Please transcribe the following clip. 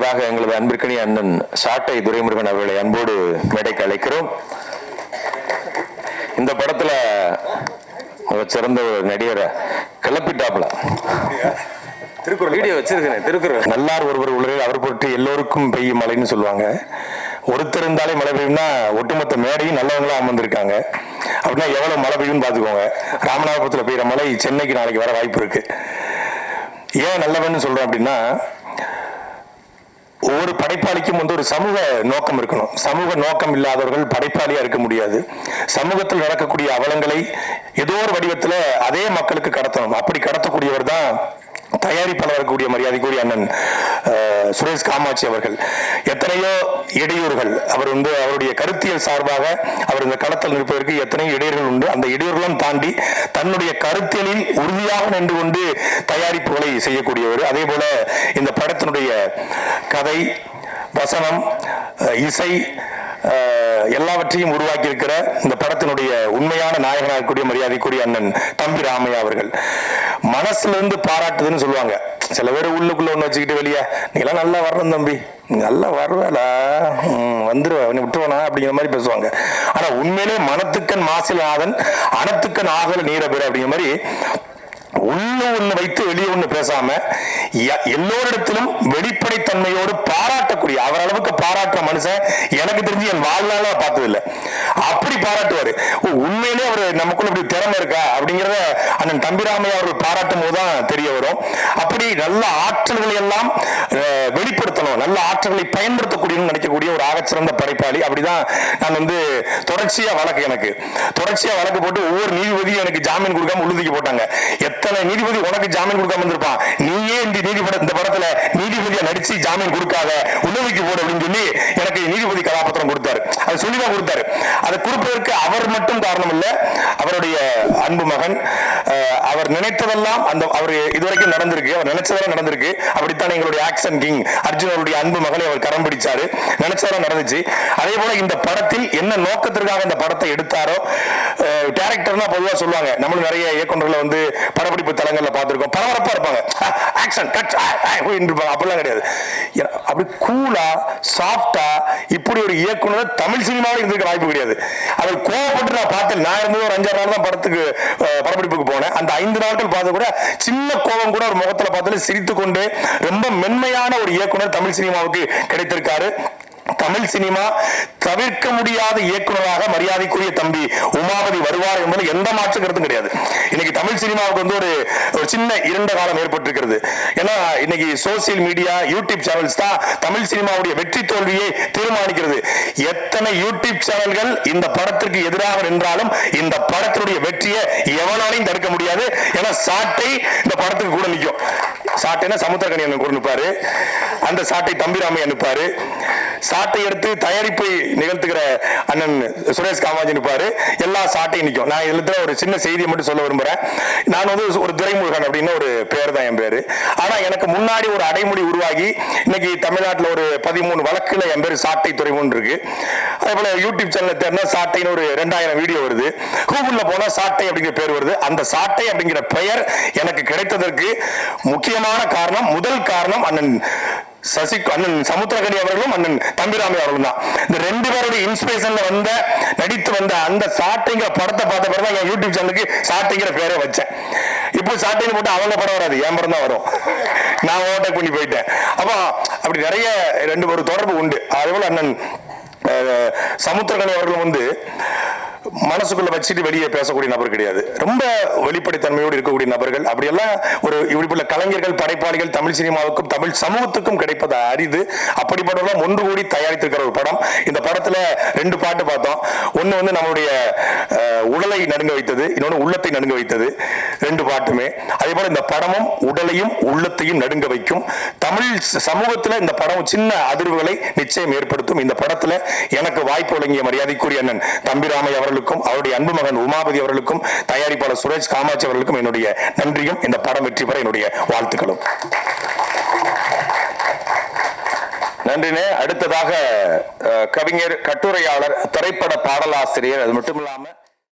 அடுத்ததாக எங்களது அன்பிற்கனி அண்ணன் சாட்டை துரைமுருகன் அவர்களை அன்போடு மேடைக்கு அழைக்கிறோம். இந்த படத்துல சிறந்த ஒரு நடிகரை கிளப்பிட்டாப்ல திருக்குறள் வீடியோ வச்சிருக்கேன். திருக்குறள் நல்லார் ஒருவர் உலகில் அவர் பொருட்டு எல்லோருக்கும் பெய்யும் மழைன்னு சொல்லுவாங்க. ஒருத்தர் இருந்தாலே மழை பெய்யும்னா ஒட்டுமொத்த மேடையும் நல்லவங்களா அமர்ந்திருக்காங்க. அப்படின்னா எவ்வளவு மழை பெய்யும்னு பாத்துக்கோங்க. ராமநாதபுரத்தில் பெய்யுற மழை சென்னைக்கு நாளைக்கு வர வாய்ப்பு இருக்கு. ஏன் நல்லவன்னு சொல்றேன் அப்படின்னா, ஒவ்வொரு படைப்பாளிக்கும் வந்து ஒரு சமூக நோக்கம் இருக்கணும். சமூக நோக்கம் இல்லாதவர்கள் படைப்பாளியா இருக்க முடியாது. சமூகத்தில் நடக்கக்கூடிய அவலங்களை ஏதோ ஒரு வடிவத்தில் அதே மக்களுக்கு கடத்தணும். அப்படி கடத்தக்கூடியவர் தான் தயாரிப்பாளர் இருக்கக்கூடிய மரியாதைக்குரிய அண்ணன் சுரேஷ் காமாட்சி அவர்கள். எத்தனையோ இடையூறுகள் அவர் வந்து அவருடைய கருத்தியல் சார்பாக அவர் இந்த களத்தில் நிற்பதற்கு எத்தனையோ இடையூறுகள் உண்டு. அந்த இடையூறுகளும் தாண்டி தன்னுடைய கருத்தியலில் உறுதியாக நின்று கொண்டு தயாரிப்புகளை செய்யக்கூடியவர். அதே போல இந்த படத்தினுடைய கதை, வசனம், இசை எல்லாவற்றையும் உருவாக்கி இருக்கிற இந்த படத்தினுடைய உண்மையான நாயகனாக இருக்கக்கூடிய மரியாதைக்குரிய அண்ணன் தம்பி ராமையா அவர்கள். மனசுல இருந்து பாராட்டுதுன்னு சொல்லுவாங்க. சில பேர் உள்ளுக்குள்ள ஒண்ணு வச்சுக்கிட்டு வெளியே நீலாம் நல்லா வர்றேன் தம்பி, நல்லா வருவேலா, வந்துருவேன் விட்டுருவனா அப்படிங்கிற மாதிரி பேசுவாங்க. ஆனா உண்மையிலே மனத்துக்கன் மாசில் ஆதன் அனத்துக்கன் ஆகல நீர பேர் அப்படிங்கிற மாதிரி உள்ள ஒண்ணு வைத்து வெளியே ஒண்ணு பேசாம எல்லோரிடத்திலும் வெளிப்படைத்தன்மையோடு பாராட்டக்கூடிய அவர் அளவுக்கு பாராட்டுற மனுஷன் எனக்கு தெரிஞ்சு என் வாழ்நாள பார்த்தது இல்லை. அப்படி பாராட்டுவாரு. உண்மையிலே அவர் நமக்குள்ள இப்படி திறமை இருக்கா அப்படிங்கிறத அண்ணன் தம்பிராமையா அவர்கள் பாராட்டும் போதுதான் தெரிய வரும். அப்படி நல்ல ஆற்றல்களை எல்லாம் வெளிப்படுத்தணும், நல்ல ஆற்றல்களை பயன்படுத்தக்கூடிய நினைக்கக்கூடிய ஒரு ஆகச்சிறந்த படைப்பாளி. அப்படிதான் நான் வந்து தொடர்ச்சியா வழக்கு போட்டு ஒவ்வொரு நீதிபதியும் எனக்கு ஜாமீன் கொடுக்காம உறுதிக்கு போட்டாங்க. எத்தனை நீதிபதி உனக்கு ஜாமீன் கொடுக்காம இருப்பான், நீயே இந்த படத்துல நீதிபதியா நடிச்சு ஜாமீன் கொடுக்காத உதவிக்கு போடு அப்படின்னு சொல்லி எனக்கு நீதிபதி கதாபாத்திரம் கொடுத்தாரு. அதை சொல்லிதான் கொடுத்தாரு. அதை கொடுப்பதற்கு அவர் மட்டும் காரணம் இல்ல, அவருடைய அன்பு மகன். அவர் நினைத்ததெல்லாம் அவர் இதுவரைக்கும் நடந்திருக்கு, அவர் நினைச்சதெல்லாம் நடந்திருக்கு. அப்படித்தான் எங்களுடைய ஆக்ஷன் கிங் அர்ஜுன் அவருடைய அன்பு மகனை அவர் கரம் பிடிச்சாரு. நினைச்சதெல்லாம் நடந்துச்சு. அதே போல இந்த படத்தில் என்ன நோக்கத்திற்காக இந்த படத்தை எடுத்தாரோ, டைரக்டர்னா பொதுவாக சொல்லுவாங்க, நம்மளும் நிறைய இயக்குநர்களை வந்து படப்பிடிப்பு தளங்கள்ல பார்த்திருக்கோம், பரபரப்பா இருப்பாங்க, ஆக்ஷன் கட் அப்படிலாம் கிடையாது. அப்படி கூலா சாஃப்டா இப்படி ஒரு இயக்குனர் தமிழ் சினிமாவில் இருந்திருக்க வாய்ப்பு கிடையாது. அவர் கோவப்பட்டு நான் பார்த்தேன். நான் இருந்தது ஒரு 5-6 நாள் தான் படப்பிடிப்புக்கு போனேன். அந்த 5 நாட்கள் பார்த்து கூட சின்ன கோபம் கூட ஒரு முகத்துல பார்த்து சிரித்து கொண்டு ரொம்ப மென்மையான ஒரு இயக்குனர் தமிழ் சினிமாவுக்கு கிடைத்திருக்காரு. தமிழ் சினிமா தவிர்க்க முடியாத இயக்குநராக மரியாதைக்குரிய தம்பி உமாபதி வருவார் என்பது எந்த மாற்று கருத்தும் கிடையாது. இன்னைக்கு தமிழ் சினிமாவுக்கு வந்து ஒரு சின்ன இருண்ட காலம் ஏற்பட்டிருக்கிறது. ஏன்னா இன்னைக்கு சோசியல் மீடியா, யூடியூப் சேனல்ஸ் தான் தமிழ் சினிமாவுடைய வெற்றி தோல்வியை தீர்மானிக்கிறது. எத்தனை யூடியூப் சேனல்கள் இந்த படத்திற்கு எதிராக நின்றாலும் இந்த படத்தினுடைய வெற்றியை எவனாலையும் தடுக்க முடியாது. ஏன்னா சாட்டை இந்த படத்துக்கு கூட நிற்கும். சாட்டைனா சமுத்திரக்கனி அண்ணன் கூட நிற்பாரு, அந்த சாட்டை தம்பிராமையா நிற்பாரு. சாட்டை எடுத்து தயாரிப்பை நிகழ்த்துகிற அண்ணன் சுரேஷ் காமாட்சி நிற்பாரு. எல்லா சாட்டையும் நிற்கும். நான் இதுல ஒரு சின்ன செய்தியை மட்டும் சொல்ல விரும்புறேன். நான் வந்து ஒரு துரைமுருகன் அப்படின்னு ஒரு பேர் தான் என் பேரு. ஆனா எனக்கு முன்னாடி ஒரு அடைமொழி உருவாகி இன்னைக்கு தமிழ்நாட்டில் ஒரு 13 வழக்குல என் பேர் சாட்டை துரைமுருகன் இருக்கு. அதே போல யூடியூப் சேனல் தேர்னா சாட்டைன்னு ஒரு 2000 வீடியோ வருது. கூகுள்ல போனா சாட்டை அப்படிங்கிற பேர் வருது. அந்த சாட்டை அப்படிங்கிற பெயர் எனக்கு கிடைத்ததற்கு முக்கியமான காரணம், முதல் காரணம் அண்ணன் அண்ணன் சமுத்திரகனி அவர்களும் அண்ணன் தம்பிராமை அவர்களும் தான். இந்த 2 பேருடைய இன்ஸ்பிரேஷன்ல நடித்து வந்த அந்த சாட்டைங்கிற படத்தை பார்த்த பிறகு என் யூடியூப் சேனலுக்கு சாட்டைங்கிற பேரை வச்சேன். இப்போ சாட்டைன்னு போட்டு அவங்க படம் வராது, என் படம் தான் வரும். நான் ஓட்டக் பண்ணி போயிட்டேன். அப்போ அப்படி நிறைய 2 தொடர்பு உண்டு. அதேபோல அண்ணன் சமுத்திரகனி அவர்களும் வந்து மனசுக்குள்ள வச்சுட்டு வெளியே பேசக்கூடிய நபர் கிடையாது. ரொம்ப வெளிப்படைத்தன்மையோடு இருக்கக்கூடிய நபர்கள். அப்படியெல்லாம் இப்படிப்பட்ட கலைஞர்கள், படைப்பாளிகள் தமிழ் சினிமாவுக்கும் தமிழ் சமூகத்துக்கும் கிடைப்பது அரிது. அப்படிப்பட்டவர்கள் ஒன்று கூடி தயாரித்திருக்கிற ஒரு படம். இந்த படத்துல 2 பாட்டு பார்த்தோம். ஒண்ணு வந்து நம்மளுடைய உடலை நடுங்க வைத்தது, இன்னொன்னு உள்ளத்தை நடுங்க வைத்தது. 2 பாட்டுமே அதே போல இந்த படமும் உடலையும் உள்ளத்தையும் நடுங்க வைக்கும். தமிழ் சமூகத்துல இந்த படம் சின்ன அதிர்வுகளை நிச்சயம் ஏற்படுத்தும். இந்த படத்துல எனக்கு வாய்ப்பு வழங்கிய மரியாதைக்குரிய அண்ணன் தம்பிராமை அவர்களுக்கும் அவருடைய அன்பு மகன் உமாபதி அவர்களுக்கும் தயாரிப்பாளர் சுரேஷ் காமாட்சி அவர்களுக்கும் என்னுடைய நன்றியும், இந்த படம் வெற்றி பெற என்னுடைய வாழ்த்துக்களும். நன்றினே. அடுத்ததாக கவிஞர், கட்டுரையாளர், திரைப்பட பாடலாசிரியர், அது மட்டும் இல்லாம